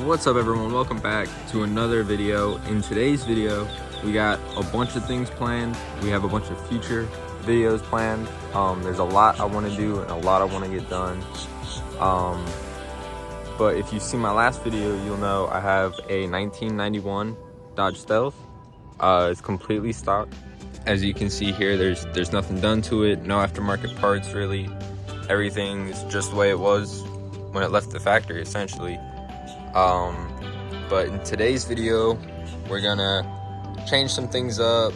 What's up everyone, welcome back to another video. In today's video we got a bunch of things planned. We have a bunch of future videos planned. There's a lot I want to do and a lot I want to get done. But if you've seen my last video, you'll know I have a 1991 Dodge Stealth. It's completely stock. As you can see here, there's nothing done to it, no aftermarket parts really. Everything's just the way it was when it left the factory essentially. But in today's video, we're gonna change some things up,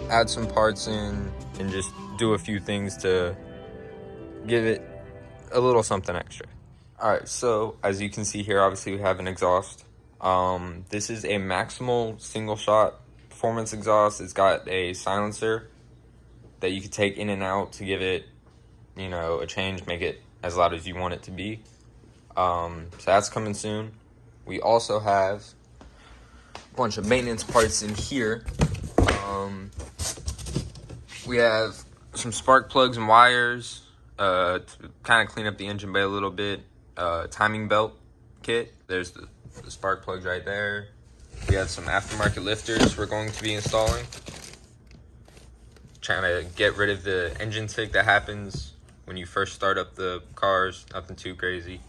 add some parts in, and just do a few things to give it a little something extra. Alright, so as you can see here, obviously we have an exhaust. This is a maximal single shot performance exhaust. It's got a silencer that you can take in and out to give it, you know, a change, make it as loud as you want it to be. So that's coming soon. We also have a bunch of maintenance parts in here. We have some spark plugs and wires to kind of clean up the engine bay a little bit. Timing belt kit. There's the spark plugs right there. We have some aftermarket lifters we're going to be installing. Trying to get rid of the engine tick that happens when you first start up the cars. Nothing too crazy.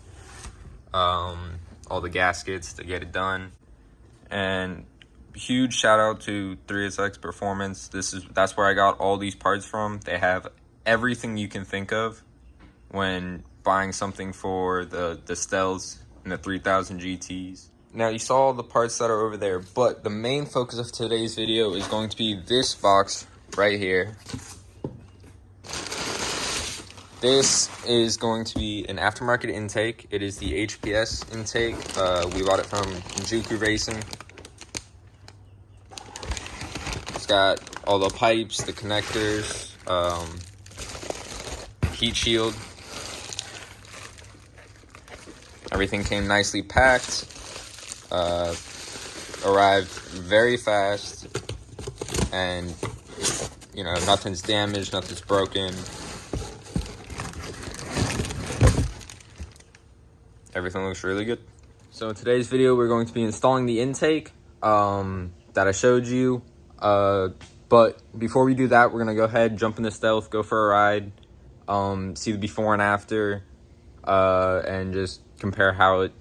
All the gaskets to get it done. And huge shout out to 3SX Performance. That's where I got all these parts from. They have everything you can think of when buying something for the Stealths and the 3000 GTs. Now you saw all the parts that are over there, but the main focus of today's video is going to be this box right here. This is going to be an aftermarket intake. It is the HPS intake. We bought it from Juku Racing. It's got all the pipes, the connectors, heat shield. Everything came nicely packed. Arrived very fast. And, you know, nothing's damaged, nothing's broken. Everything looks really good. So in today's video, we're going to be installing the intake that I showed you. But before we do that, we're gonna go ahead, jump in the Stealth, go for a ride, see the before and after, and just compare how it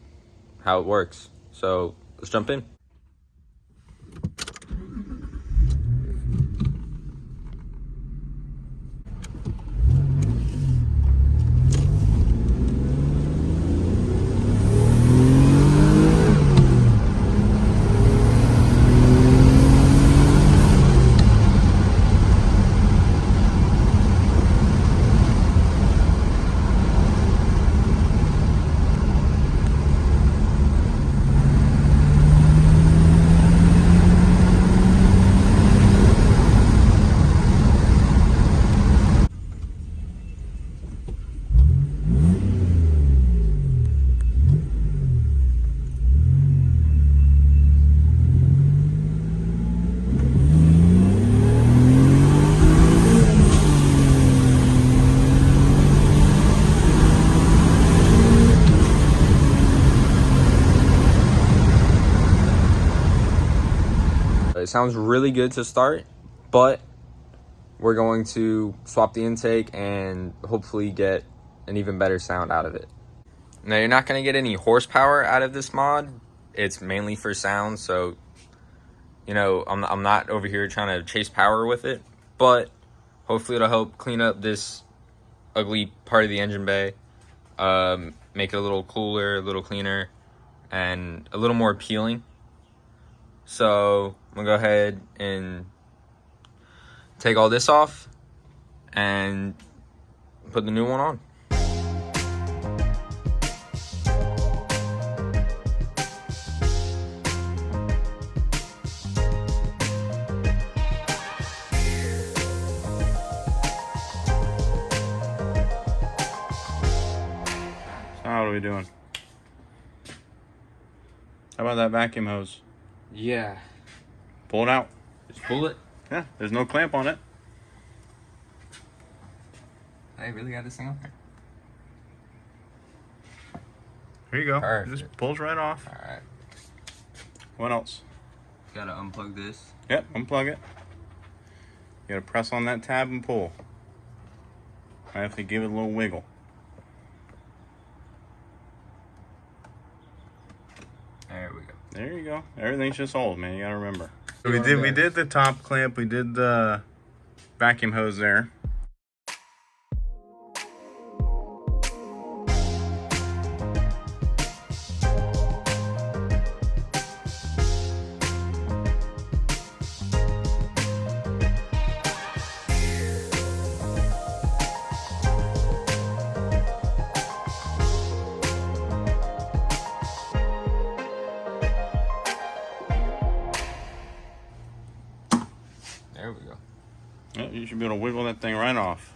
works. So let's jump in. It sounds really good to start, but we're going to swap the intake and hopefully get an even better sound out of it. Now, you're not going to get any horsepower out of this mod. It's mainly for sound, so, you know, I'm not over here trying to chase power with it, but hopefully it'll help clean up this ugly part of the engine bay, make it a little cooler, a little cleaner, and a little more appealing. So I'm gonna go ahead and take all this off and put the new one on. So how are we doing? How about that vacuum hose? Yeah. Pull it out. Just pull it. Yeah, there's no clamp on it. I really got this thing on there. Here you go. Perfect. It just pulls right off. All right. What else? Gotta unplug this. Yep, unplug it. You gotta press on that tab and pull. I have to give it a little wiggle. There we go. There you go. Everything's just old, man. You gotta remember. So we did the top clamp. We did the vacuum hose there. There we go. Yeah, you should be able to wiggle that thing right off.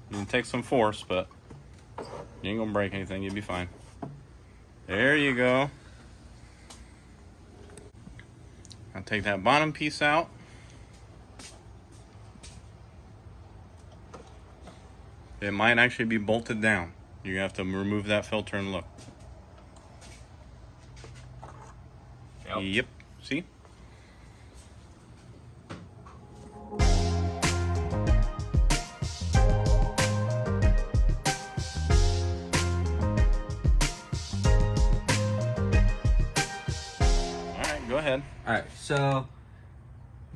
You can take some force, but you ain't gonna break anything. You'll be fine. There you go. I'll take that bottom piece out. It might actually be bolted down. You have to remove that filter and look. Yep. See? Go ahead. Alright, so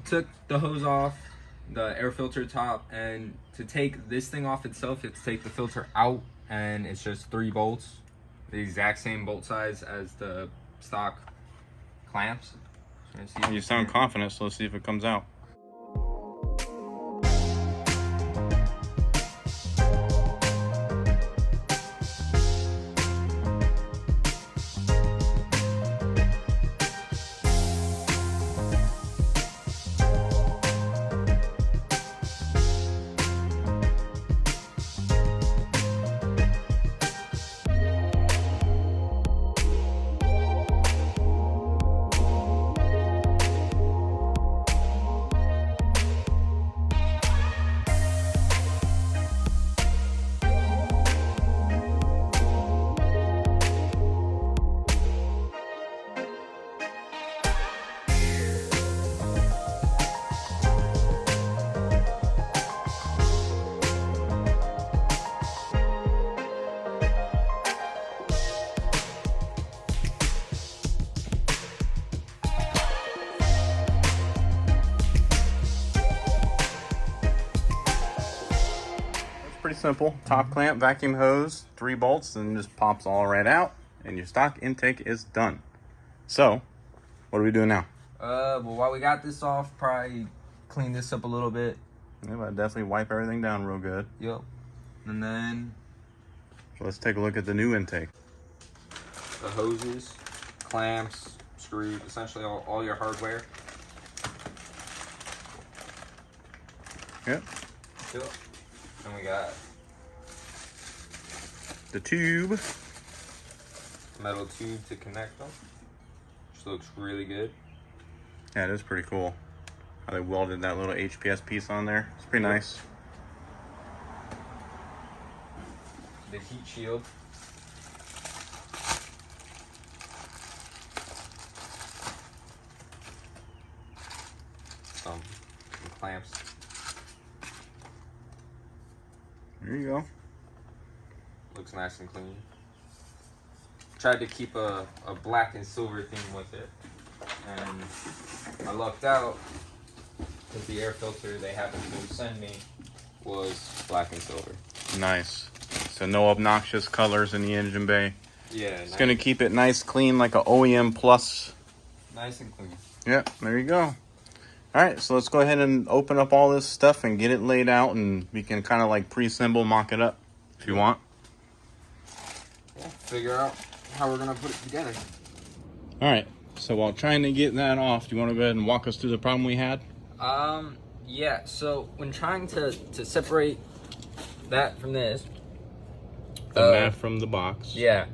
took the hose off, the air filter top, and to take this thing off itself, you have to take the filter out, and it's just 3 bolts, the exact same bolt size as the stock clamps. You sound confident, so let's see if it comes out. Pretty simple. Top clamp, vacuum hose, 3 bolts, and just pops all right out, and your stock intake is done. So, what are we doing now? Well, while we got this off, probably clean this up a little bit. Yeah, but definitely wipe everything down real good. Yep. And then So let's take a look at the new intake. the hoses, clamps, screws, essentially all your hardware. Yep. Yep. And we got The tube. metal tube to connect them, which looks really good. Yeah, it is pretty cool. How they welded that little HPS piece on there. It's pretty nice. The heat shield. Some clamps. There you go. Looks nice and clean. Tried to keep a black and silver theme with it, and I lucked out because the air filter they happened to send me was black and silver. Nice. So no obnoxious colors in the engine bay. Yeah, It's gonna keep it nice, clean, like a OEM plus. nice and clean. Yep, there you go. All right, so let's go ahead and open up all this stuff and get it laid out, and we can kind of like pre-assemble, mock it up if you want. Yeah, figure out how we're gonna put it together. All right, so while trying to get that off, do you want to go ahead and walk us through the problem we had? Yeah, so when trying to separate that from this, The mat from the box. yeah,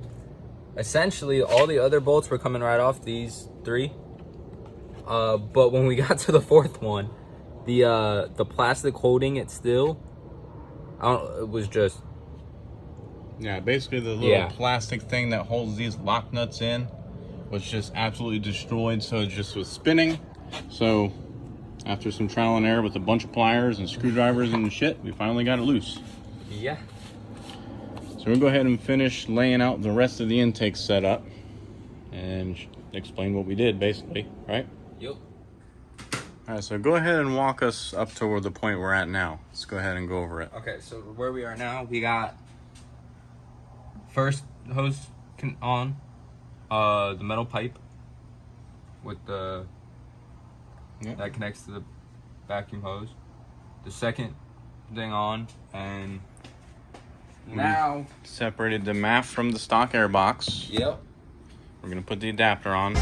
essentially all the other bolts were coming right off these 3. But when we got to the 4th one, the plastic holding it still, it was just, Yeah, basically the little plastic thing that holds these lock nuts in was just absolutely destroyed, so it just was spinning. So after some trial and error with a bunch of pliers and screwdrivers and shit, we finally got it loose. Yeah. So we'll go ahead and finish laying out the rest of the intake setup and explain what we did, basically, right? Yep. All right, so go ahead and walk us up to the point we're at now. Let's go ahead and go over it. Okay, so where we are now, we got first hose on, the metal pipe with the that connects to the vacuum hose. The second thing on, and now separated the MAF from the stock air box. Yep. We're gonna put the adapter on.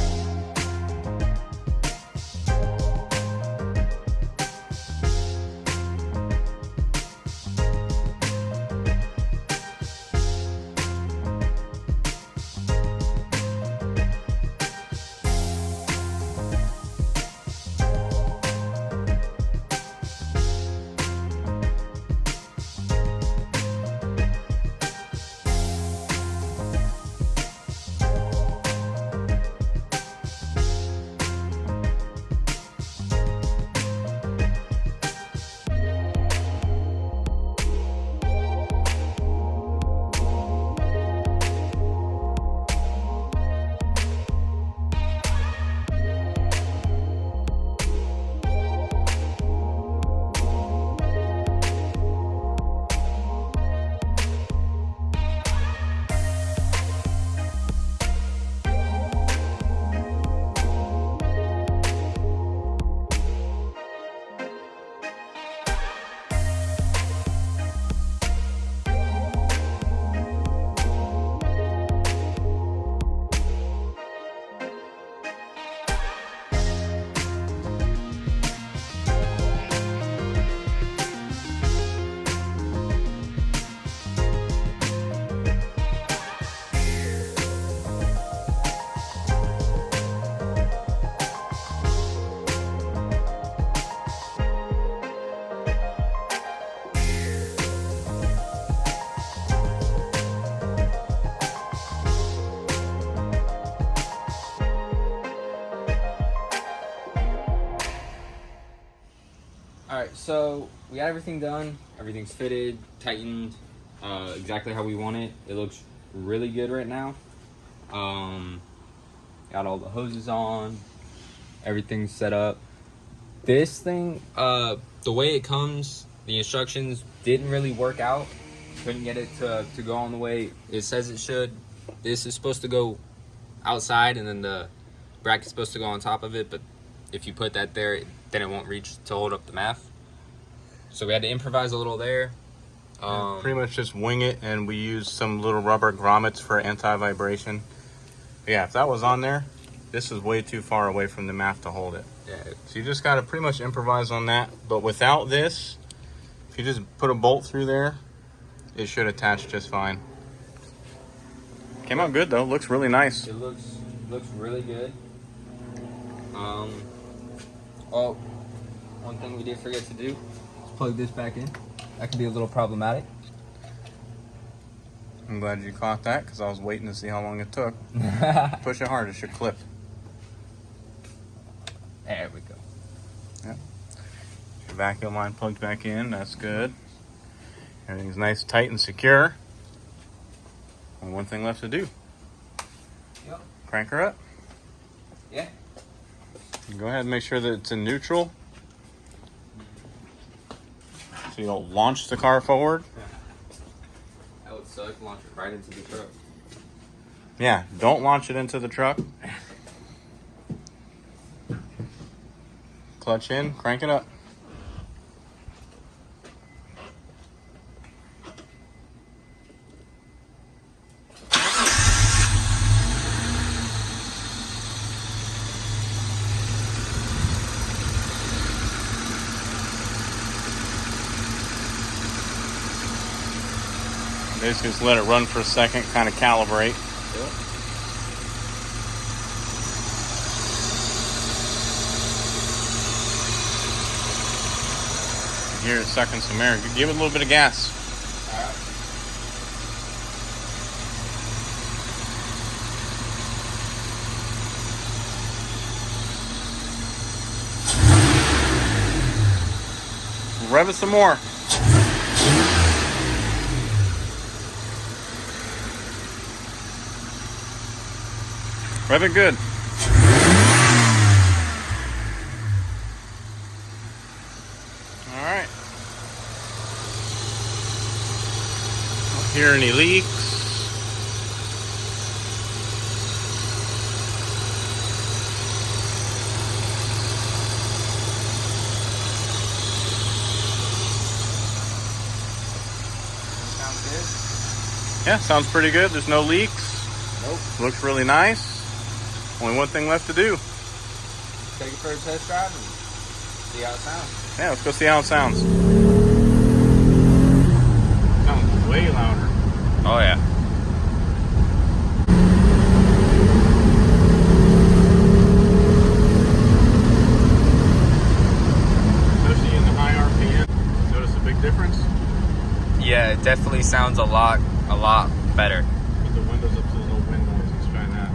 Alright, so we got everything done. Everything's fitted, tightened, exactly how we want it. It looks really good right now. Got all the hoses on. Everything's set up. This thing, the way it comes, the instructions didn't really work out. Couldn't get it to go on the way it says it should. This is supposed to go outside, and then the bracket's supposed to go on top of it, but if you put that there, then it won't reach to hold up the MAF. So we had to improvise a little there. Pretty much just wing it, and we used some little rubber grommets for anti-vibration. Yeah, if that was on there, this is way too far away from the MAF to hold it. Yeah. So you just got to pretty much improvise on that. But without this, if you just put a bolt through there, it should attach just fine. Came out good though. Looks really nice. It looks really good. Oh, one thing we did forget to do is plug this back in. That could be a little problematic. I'm glad you caught that because I was waiting to see how long it took. Push it hard, it should clip. There we go. Yep. Your vacuum line plugged back in. That's good. Everything's nice, tight, and secure. Only one thing left to do. Yep. Crank her up. Yeah. Go ahead and make sure that it's in neutral, so you don't launch the car forward. That would suck. Launch it right into the truck. Yeah, don't launch it into the truck. Clutch in, crank it up. Basically just let it run for a second, kind of calibrate. Yep. Here it's sucking some air. Give it a little bit of gas. All right. rev it some more. Rev it good. All right. Don't hear any leaks. Sounds good. Yeah, sounds pretty good. There's no leaks. Nope. Looks really nice. Only one thing left to do. Take it for a test drive and see how it sounds. Yeah, let's go see how it sounds. Sounds way louder. Oh yeah. Especially in the high RPM. Notice a big difference? Yeah, it definitely sounds a lot better. Put the windows up to the little wind noise. Let's try that.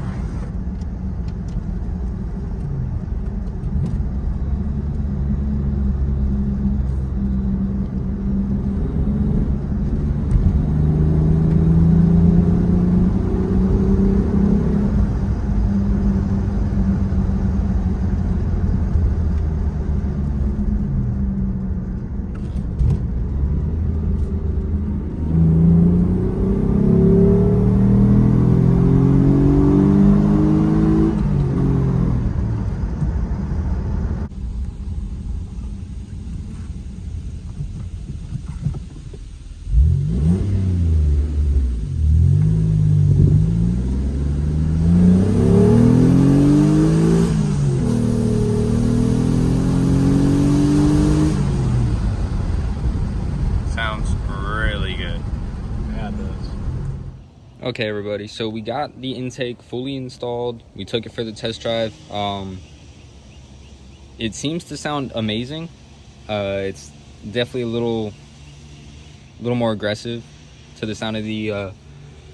Sounds really good. Yeah, it does. Okay, everybody, so we got the intake fully installed. We took it for the test drive. It seems to sound amazing. It's definitely a little more aggressive to the sound of the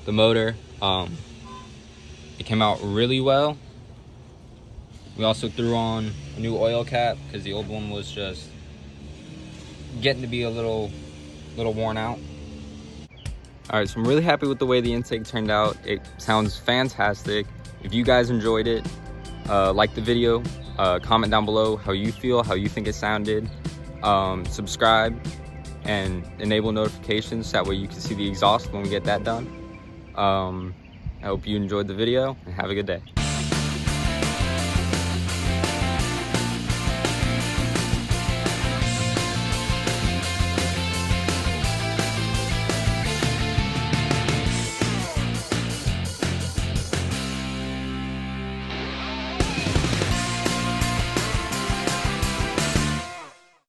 motor. It came out really well. We also threw on a new oil cap because the old one was just getting to be a little worn out. All right, so I'm really happy with the way the intake turned out. It sounds fantastic. If you guys enjoyed it, like the video, comment down below how you feel, how you think it sounded. Subscribe and enable notifications, that way you can see the exhaust when we get that done. I hope you enjoyed the video and have a good day.